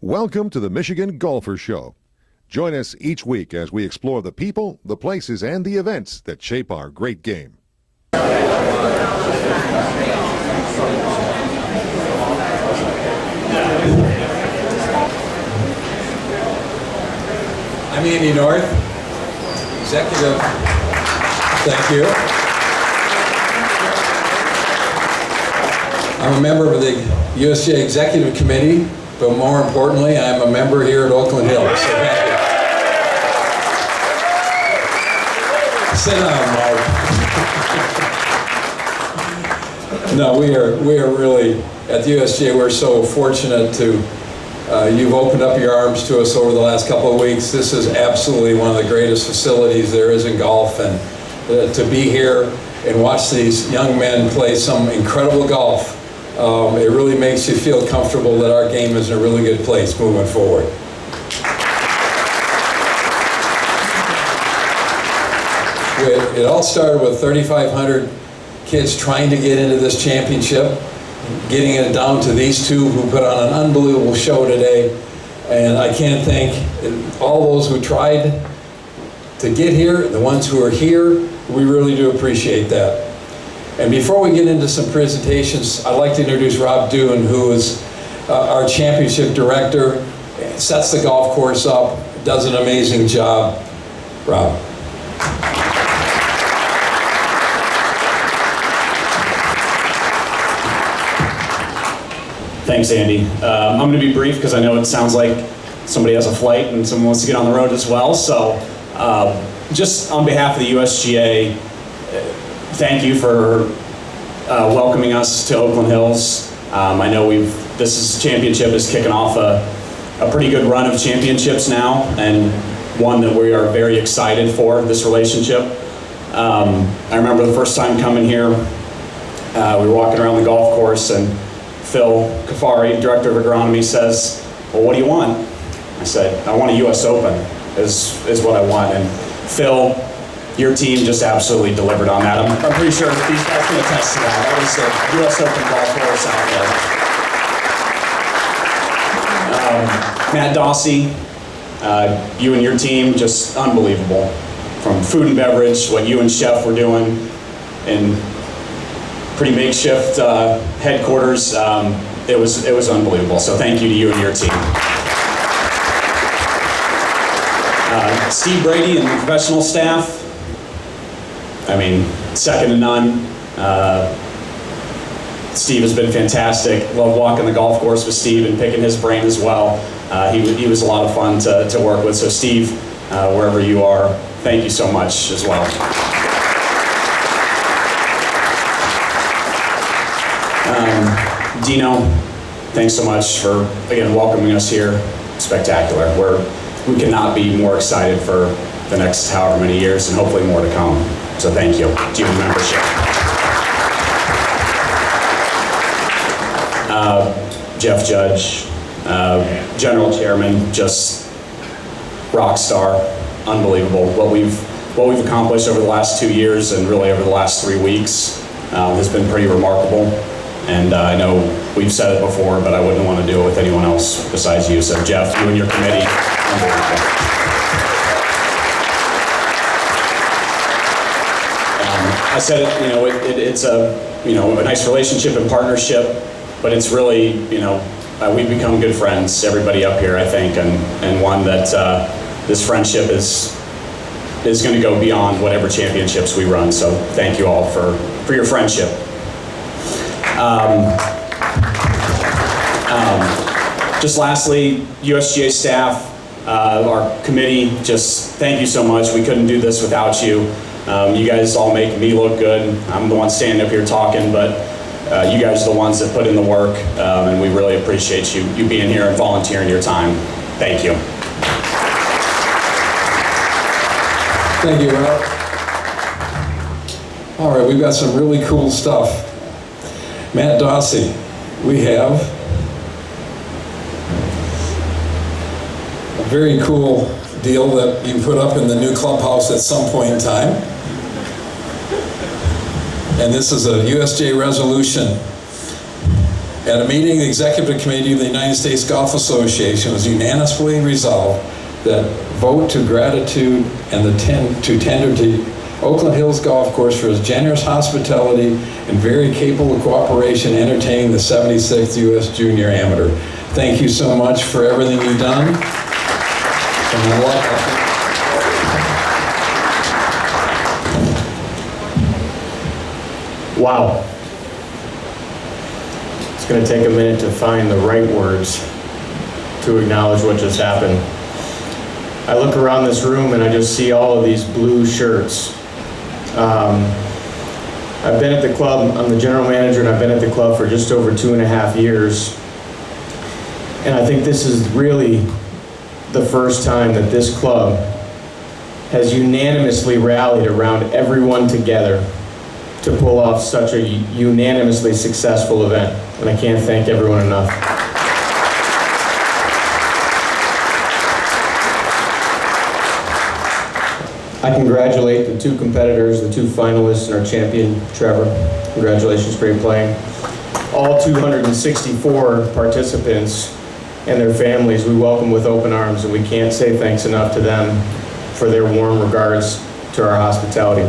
Welcome to the Michigan Golfer Show. Join us each week as we explore the people, the places, and the events that shape our great game. I'm Andy North, executive. Thank you. I'm a member of the USGA Executive Committee, but more importantly, I'm a member here at Oakland Hills. So thank you. Sit down, Mark. No, we are really, at the USGA, we're so fortunate to, you've opened up your arms to us over the last couple of weeks. This is absolutely one of the greatest facilities there is in golf, and to be here and watch these young men play some incredible golf, it really makes you feel comfortable that our game is in a really good place moving forward. It all started with 3,500 kids trying to get into this championship, getting it down to these two who put on an unbelievable show today. And I can't thank all those who tried to get here, the ones who are here. We really do appreciate that. And before we get into some presentations, I'd like to introduce Rob Dune, who is our championship director, sets the golf course up, does an amazing job. Rob. Thanks, Andy. I'm going to be brief because I know it sounds like somebody has a flight and someone wants to get on the road as well. So just on behalf of the USGA, thank you for welcoming us to Oakland Hills. I know this championship is kicking off a pretty good run of championships now, and one that we are very excited for, this relationship. I remember the first time coming here, we were walking around the golf course, and Phil Kafari, Director of Agronomy, says, well, what do you want? I said, I want a US Open, is what I want. And Phil, your team just absolutely delivered on that. I'm pretty sure these guys can attest to that. That was the US Open golf course out there. Matt Dossie, you and your team, just unbelievable. From food and beverage, what you and Chef were doing, and pretty makeshift headquarters. It was unbelievable. So thank you to you and your team. Steve Brady and the professional staff. I mean, second to none. Steve has been fantastic. Love walking the golf course with Steve and picking his brain as well. He was a lot of fun to work with. So Steve, wherever you are, thank you so much as well. Dino, thanks so much for, again, welcoming us here. Spectacular. We cannot be more excited for the next however many years, and hopefully more to come. So thank you to your membership. Jeff Judge, General Chairman, just rock star, unbelievable. What we've accomplished over the last 2 years and really over the last 3 weeks has been pretty remarkable. And I know we've said it before, but I wouldn't want to do it with anyone else besides you. So Jeff, you and your committee, unbelievable. I said it, it's a nice relationship and partnership, but it's really, we've become good friends, everybody up here, I think, and one that this friendship is going to go beyond whatever championships we run. So thank you all for your friendship. Just lastly, USGA staff, our committee, just thank you so much. We couldn't do this without you. You guys all make me look good. I'm the one standing up here talking, but you guys are the ones that put in the work, and we really appreciate you being here and volunteering your time. Thank you. Thank you, Rob. All right, we've got some really cool stuff. Matt Dossie, we have a very cool deal that you put up in the new clubhouse at some point in time. And this is a USGA resolution At a meeting, the Executive Committee of the United States Golf Association was unanimously resolved that vote to gratitude and to tender to Oakland Hills Golf Course for his generous hospitality and very capable cooperation entertaining the 76th U.S. Junior Amateur. Thank you so much for everything you've done. Wow. It's going to take a minute to find the right words to acknowledge what just happened. I look around this room and I just see all of these blue shirts. I've been at the club, I'm the general manager, and I've been at the club for just over 2.5 years. And I think this is really the first time that this club has unanimously rallied around everyone together to pull off such a unanimously successful event. And I can't thank everyone enough. I congratulate the 2 competitors, the 2 finalists, and our champion, Trevor. Congratulations, great playing. All 264 participants and their families, we welcome with open arms, and we can't say thanks enough to them for their warm regards to our hospitality.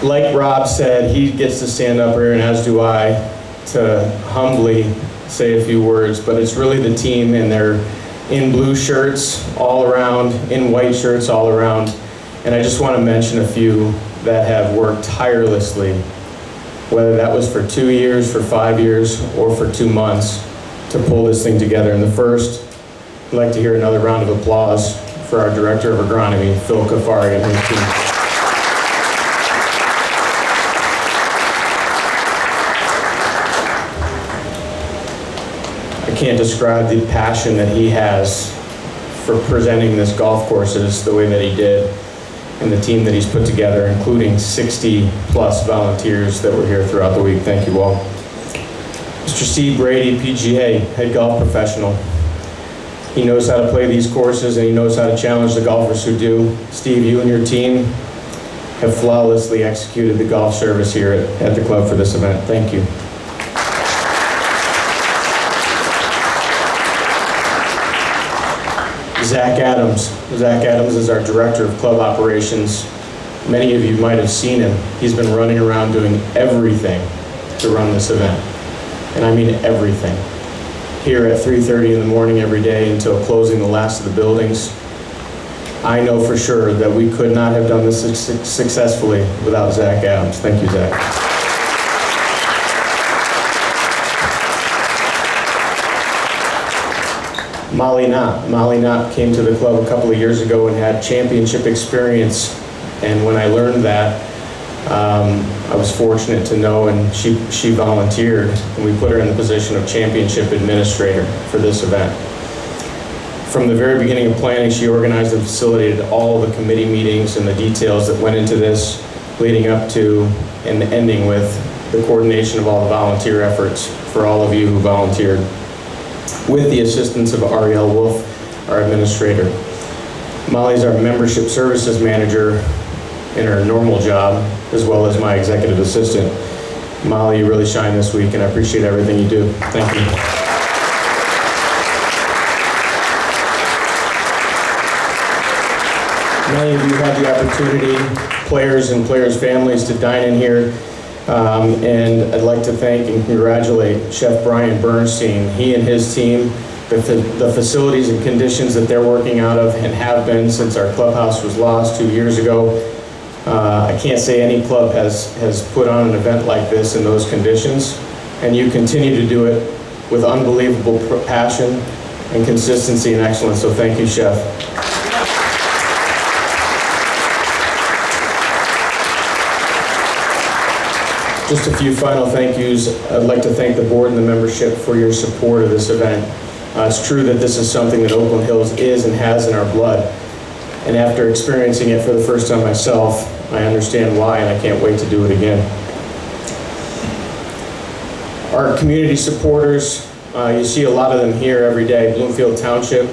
Like Rob said, he gets to stand up here, and as do I, to humbly say a few words, but it's really the team, and they're in blue shirts all around, in white shirts all around, and I just want to mention a few that have worked tirelessly, whether that was for 2 years, for 5 years, or for 2 months, to pull this thing together. And the first, I'd like to hear another round of applause for our Director of Agronomy, Phil Kafari, and his team. I can't describe the passion that he has for presenting this golf courses the way that he did, and the team that he's put together, including 60+ volunteers that were here throughout the week. Thank you all. Mr. Steve Brady, PGA, head golf professional. He knows how to play these courses, and he knows how to challenge the golfers who do. Steve, you and your team have flawlessly executed the golf service here at the club for this event. Thank you. Zach Adams. Zach Adams is our Director of Club Operations. Many of you might have seen him. He's been running around doing everything to run this event. And I mean everything. Here at 3:30 in the morning every day until closing the last of the buildings. I know for sure that we could not have done this successfully without Zach Adams. Thank you, Zach. Molly Knott came to the club a couple of years ago and had championship experience, and when I learned that, I was fortunate to know, and she volunteered, and we put her in the position of championship administrator for this event. From the very beginning of planning, she organized and facilitated all the committee meetings and the details that went into this, leading up to and ending with the coordination of all the volunteer efforts for all of you who volunteered, with the assistance of Ariel Wolf, our administrator. Molly's our membership services manager in her normal job, as well as my executive assistant. Molly, you really shine this week, and I appreciate everything you do. Thank you. Many of you had the opportunity, players and players' families, to dine in here. And I'd like to thank and congratulate Chef Brian Bernstein. He and his team, the facilities and conditions that they're working out of and have been since our clubhouse was lost 2 years ago. I can't say any club has put on an event like this in those conditions, and you continue to do it with unbelievable passion and consistency and excellence, so thank you, Chef. Just a few final thank yous. I'd like to thank the board and the membership for your support of this event. It's true that this is something that Oakland Hills is and has in our blood. And after experiencing it for the first time myself, I understand why, and I can't wait to do it again. Our community supporters, you see a lot of them here every day. Bloomfield Township,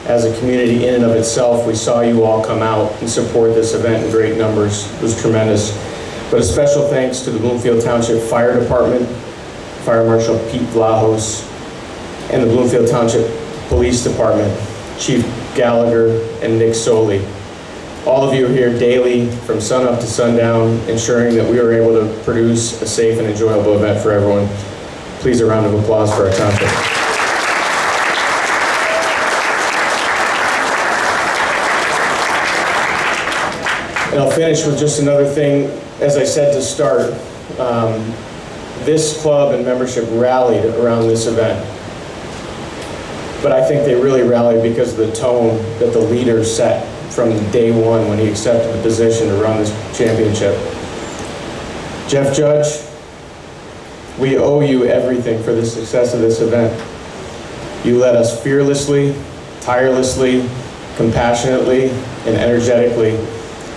as a community in and of itself, we saw you all come out and support this event in great numbers. It was tremendous. But a special thanks to the Bloomfield Township Fire Department, Fire Marshal Pete Vlahos, and the Bloomfield Township Police Department, Chief Gallagher and Nick Soley. All of you are here daily from sun up to sundown, ensuring that we are able to produce a safe and enjoyable event for everyone. Please, a round of applause for our township. And I'll finish with just another thing. As I said to start, this club and membership rallied around this event. But I think they really rallied because of the tone that the leader set from day one when he accepted the position to run this championship. Jeff Judge, we owe you everything for the success of this event. You led us fearlessly, tirelessly, compassionately, and energetically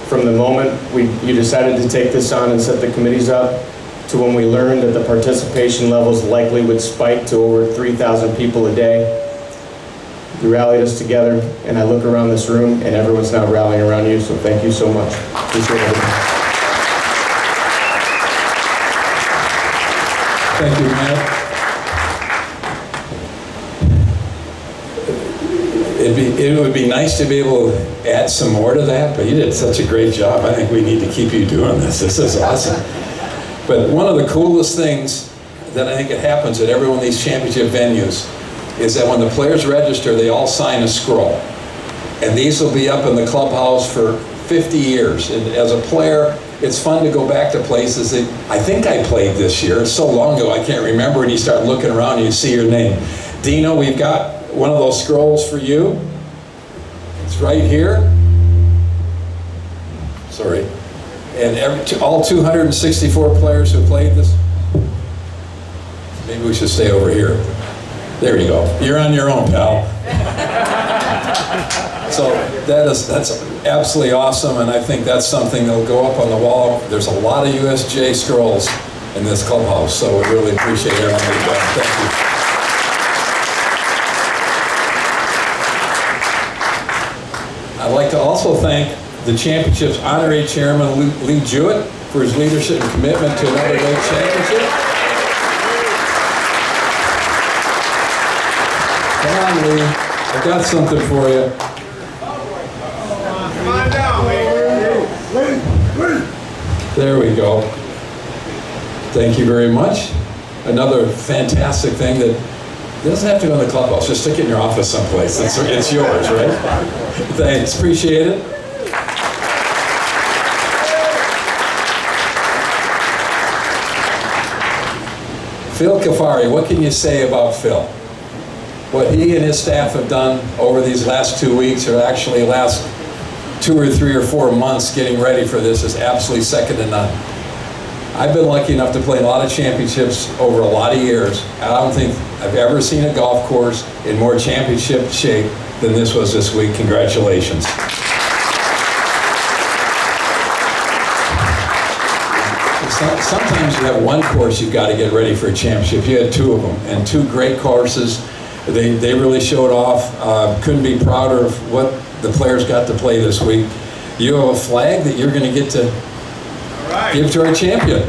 from the moment you decided to take this on and set the committees up to when we learned that the participation levels likely would spike to over 3,000 people a day. You rallied us together, and I look around this room and everyone's now rallying around you, so thank you so much. Appreciate it. Thank you, Matt. It would be nice to be able to add some more to that, but you did such a great job. I think we need to keep you doing this. This is awesome. But one of the coolest things that I think it happens at every one of these championship venues is that when the players register, they all sign a scroll. And these will be up in the clubhouse for 50 years. And as a player, it's fun to go back to places that I think I played this year. It's so long ago, I can't remember, and you start looking around and you see your name. Dino, we've got one of those scrolls for you. It's right here. Sorry. And all 264 players who played this. Maybe we should stay over here. There you go. You're on your own, pal. So that's absolutely awesome, and I think that's something that'll go up on the wall. There's a lot of USGA scrolls in this clubhouse, so we really appreciate everything you've done. Thank you. I'd like to also thank the championship's honorary chairman, Lee Jewett, for his leadership and commitment to another great championship. Come on, Lee. I got something for you. Come on down, Lee. There we go. Thank you very much. Another fantastic thing that doesn't have to go in the clubhouse. Just stick it in your office someplace. It's yours, right? Thanks. Appreciate it. Phil Kafari, what can you say about Phil? What he and his staff have done over these last 2 weeks, or actually last 2 or 3 or 4 months getting ready for this, is absolutely second to none. I've been lucky enough to play a lot of championships over a lot of years. I don't think I've ever seen a golf course in more championship shape than this was this week. Congratulations. Sometimes you have one course you've got to get ready for a championship. You had 2 of them, and 2 great courses. They really showed off. Couldn't be prouder of what the players got to play this week. You have a flag that you're going to get to give to our champion.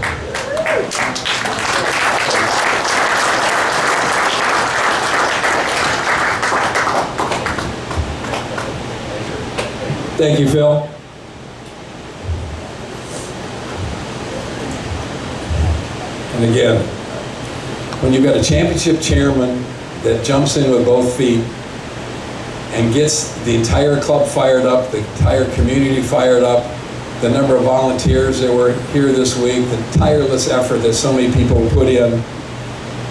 Thank you, Phil. And again, when you've got a championship chairman that jumps in with both feet and gets the entire club fired up, the entire community fired up, the number of volunteers that were here this week, the tireless effort that so many people put in.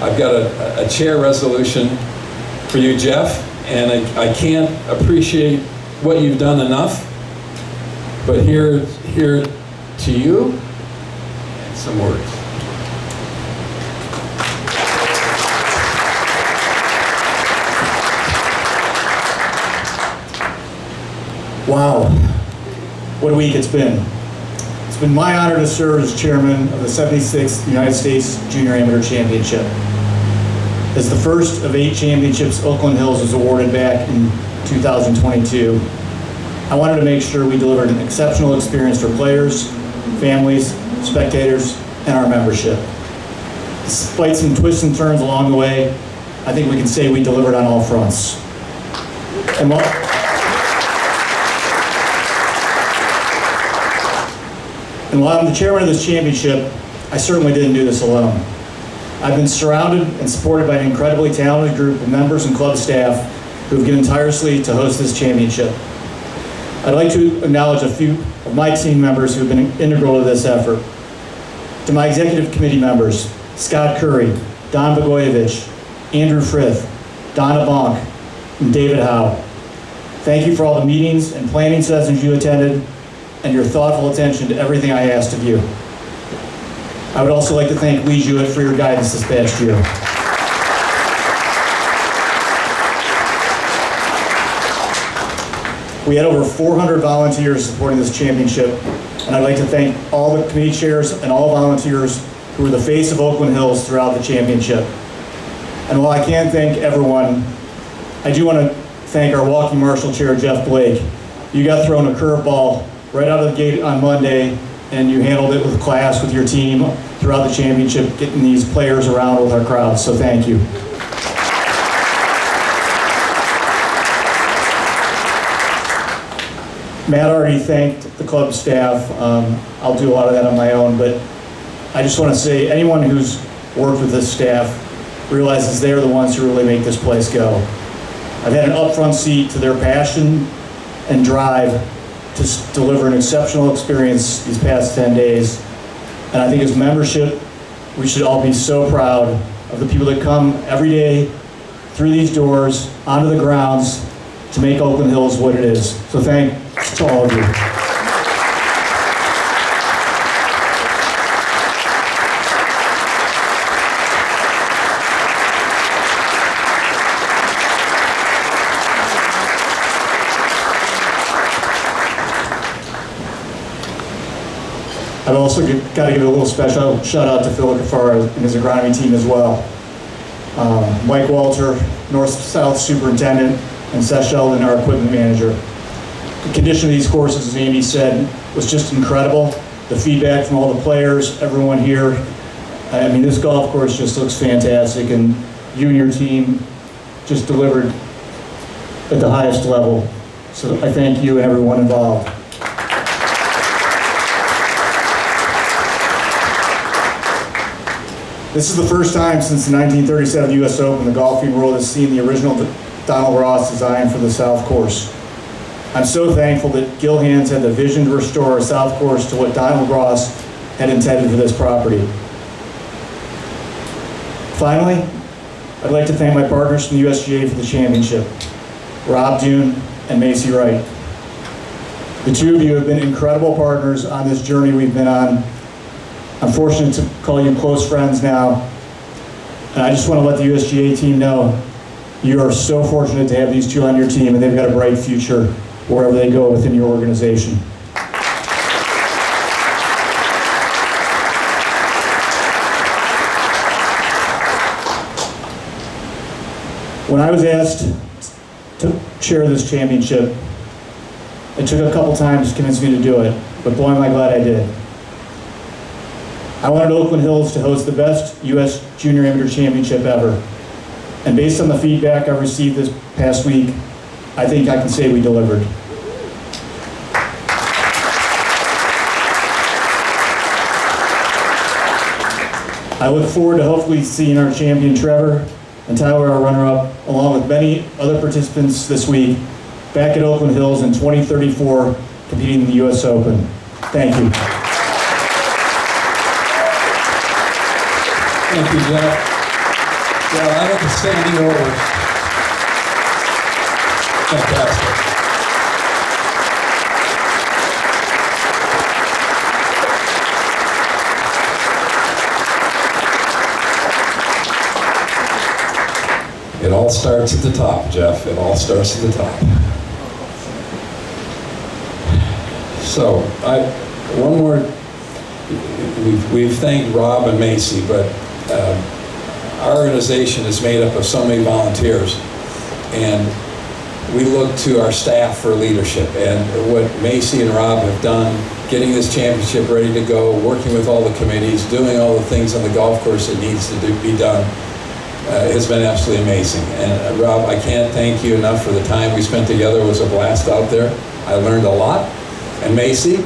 I've got a chair resolution for you, Jeff, and I can't appreciate what you've done enough, but here to you, some words. Wow, what a week it's been. It's been my honor to serve as chairman of the 76th United States Junior Amateur Championship. As the first of 8 championships Oakland Hills was awarded back in 2022, I wanted to make sure we delivered an exceptional experience for players, families, spectators, and our membership. Despite some twists and turns along the way, I think we can say we delivered on all fronts. And while I'm the chairman of this championship, I certainly didn't do this alone. I've been surrounded and supported by an incredibly talented group of members and club staff who have given tirelessly to host this championship. I'd like to acknowledge a few of my team members who have been integral to this effort. To my executive committee members, Scott Curry, Don Bogoyevich, Andrew Frith, Donna Bonk, and David Howe. Thank you for all the meetings and planning sessions you attended and your thoughtful attention to everything I asked of you. I would also like to thank Lee Jewett for your guidance this past year. We had over 400 volunteers supporting this championship, and I'd like to thank all the committee chairs and all volunteers who were the face of Oakland Hills throughout the championship. And while I can't thank everyone, I do want to thank our walking marshal chair, Jeff Blake. You got thrown a curveball right out of the gate on Monday, and you handled it with class with your team throughout the championship, getting these players around with our crowds, so thank you. Matt already thanked the club staff. I'll do a lot of that on my own, but I just want to say anyone who's worked with this staff realizes they're the ones who really make this place go. I've had an upfront seat to their passion and drive to deliver an exceptional experience these past 10 days. And I think as membership, we should all be so proud of the people that come every day through these doors, onto the grounds, to make Oakland Hills what it is. So thanks to all of you. I've also got to give a little special shout out to Phil Cafaro and his agronomy team as well. Mike Walter, North-South Superintendent, and Seth Sheldon, our equipment manager. The condition of these courses, as Amy said, was just incredible. The feedback from all the players, everyone here. I mean, this golf course just looks fantastic, and you and your team just delivered at the highest level. So I thank you and everyone involved. This is the first time since the 1937 U.S. Open the golfing world has seen the original Donald Ross design for the South Course. I'm so thankful that Gil Hands had the vision to restore our South Course to what Donald Ross had intended for this property. Finally, I'd like to thank my partners from the USGA for the championship, Rob Dune and Macy Wright. The two of you have been incredible partners on this journey we've been on. I'm fortunate to call you close friends now, and I just want to let the USGA team know you are so fortunate to have these two on your team, and they've got a bright future wherever they go within your organization. When I was asked to chair this championship, it took a couple times to convince me to do it, but boy, am I glad I did. I wanted Oakland Hills to host the best U.S. Junior Amateur Championship ever. And based on the feedback I received this past week, I think I can say we delivered. I look forward to hopefully seeing our champion Trevor and Tyler, our runner-up, along with many other participants this week, back at Oakland Hills in 2034, competing in the U.S. Open. Thank you. Thank you, Jeff. Well, out of the standing order. Fantastic. It all starts at the top, Jeff. It all starts at the top. So, one more. We've thanked Rob and Macy, but our organization is made up of so many volunteers, and we look to our staff for leadership. And what Macy and Rob have done getting this championship ready to go, working with all the committees, doing all the things on the golf course that needs to be done, has been absolutely amazing. And Rob, I can't thank you enough for the time we spent together. It was a blast out there. I learned a lot. And Macy,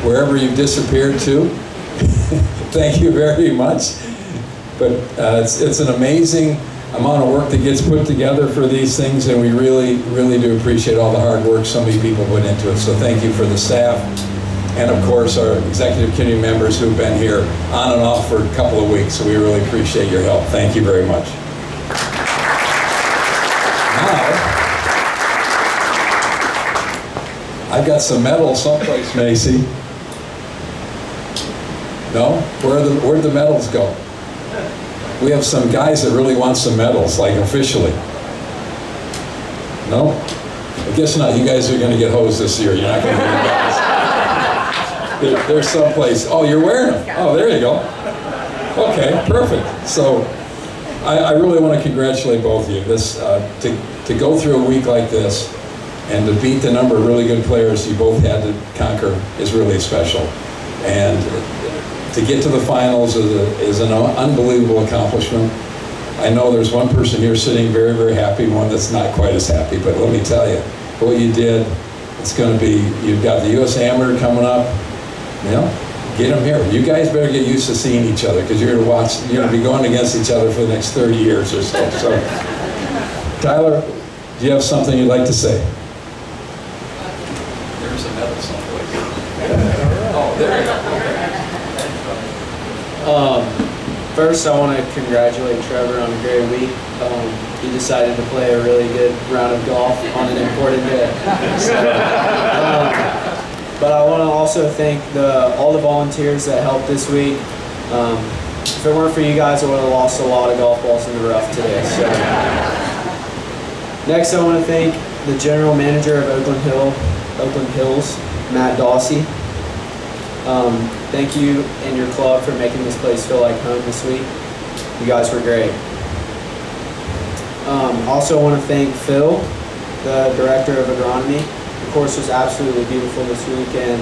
wherever you've disappeared to, thank you very much. But it's an amazing amount of work that gets put together for these things, and we really, really do appreciate all the hard work so many people put into it. So thank you for the staff, and of course our executive committee members who've been here on and off for a couple of weeks. So we really appreciate your help. Thank you very much. Now, I've got some medals someplace, Macy. No? Where'd the medals go? We have some guys that really want some medals, like officially. No? I guess not. You guys are going to get hosed this year. You're not going to get medals. There's someplace. Oh, you're wearing them. Oh, there you go. Okay, perfect. So I really want to congratulate both of you. This to go through a week like this and to beat the number of really good players you both had to conquer is really special. And to get to the finals is an unbelievable accomplishment. I know there's one person here sitting very, very happy, one that's not quite as happy, but let me tell you, what you did, it's going to be, you've got the US Amateur coming up, you know, get them here. You guys better get used to seeing each other, because you're going to be going against each other for the next 30 years or so. So, Tyler, do you have something you'd like to say? There's a medal someplace. Oh, there you go. First, I want to congratulate Trevor on a great week. He decided to play a really good round of golf on an important day. So, but I want to also thank all the volunteers that helped this week. If it weren't for you guys, I would have lost a lot of golf balls in the rough today. So, next, I want to thank the general manager of Oakland Hills, Matt Dawsey. Thank you and your club for making this place feel like home this week. You guys were great. Also want to thank Phil, the director of agronomy. The course was absolutely beautiful this week, and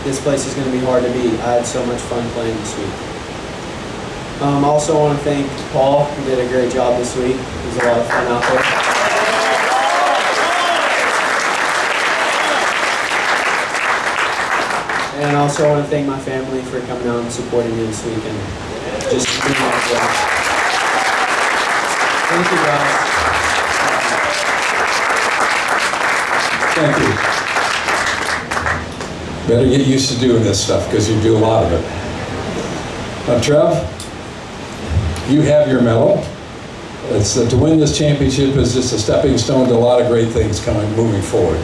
this place is going to be hard to beat. I had so much fun playing this week. Also want to thank Paul, who did a great job this week. It was a lot of fun out there. And I also want to thank my family for coming out and supporting me this week and just being out there. Thank you, guys. Thank you. Better get used to doing this stuff, because you do a lot of it. Trev, you have your medal. It's to win this championship is just a stepping stone to a lot of great things moving forward.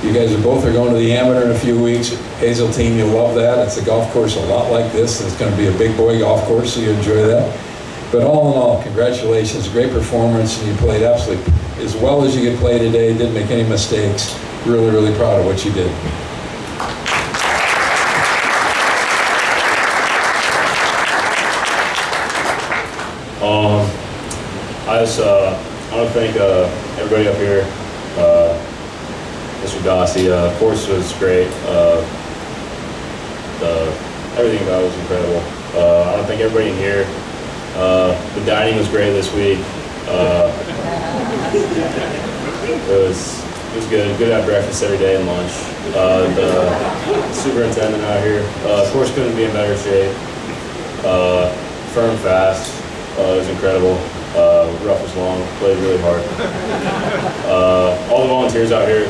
You guys are going to the Amateur in a few weeks. Hazeltine, you'll love that. It's a golf course a lot like this. It's going to be a big boy golf course, so you enjoy that. But all in all, congratulations, great performance, and you played absolutely as well as you could play today. Didn't make any mistakes. Really, really proud of what you did. I want to thank everybody up here. Mr. Dawsey, course was great. Everything about it was incredible. I want to thank everybody in here. The dining was great this week. It was good. Good to have breakfast every day and lunch. The superintendent out here, of course, couldn't be in better shape. Firm, fast. It was incredible. Rough was long. Played really hard. All the volunteers out here.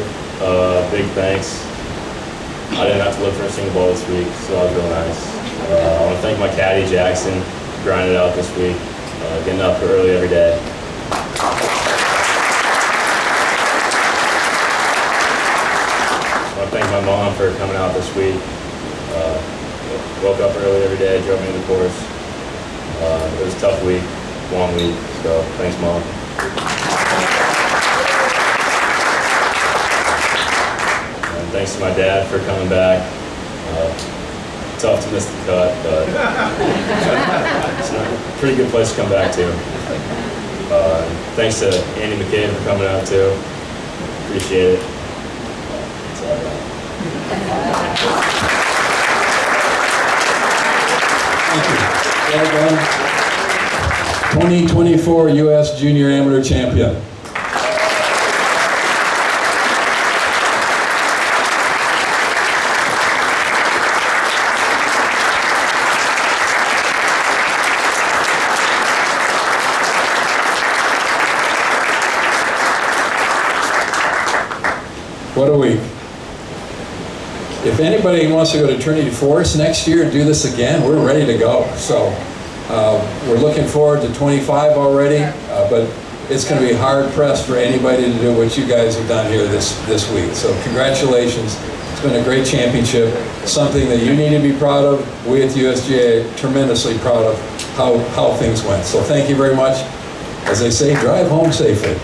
Big thanks. I didn't have to look for a single ball this week, so that was real nice. I want to thank my caddy, Jackson, grinding it out this week, getting up early every day. I want to thank my mom for coming out this week. Woke up early every day, drove me to the course. It was a tough week, long week, so thanks, Mom. Thanks to my dad for coming back. Tough to miss the cut, but it's a pretty good place to come back to. Thanks to Andy McKay for coming out too. Appreciate it. That's all I got. Thank you. Well done. 2024 U.S. Junior Amateur Champion. What a week. If anybody wants to go to Trinity Forest next year and do this again, we're ready to go. So we're looking forward to 25 already, but it's going to be hard pressed for anybody to do what you guys have done here this week. So congratulations. It's been a great championship, something that you need to be proud of. We at the USGA are tremendously proud of how things went. So thank you very much. As they say, drive home safely.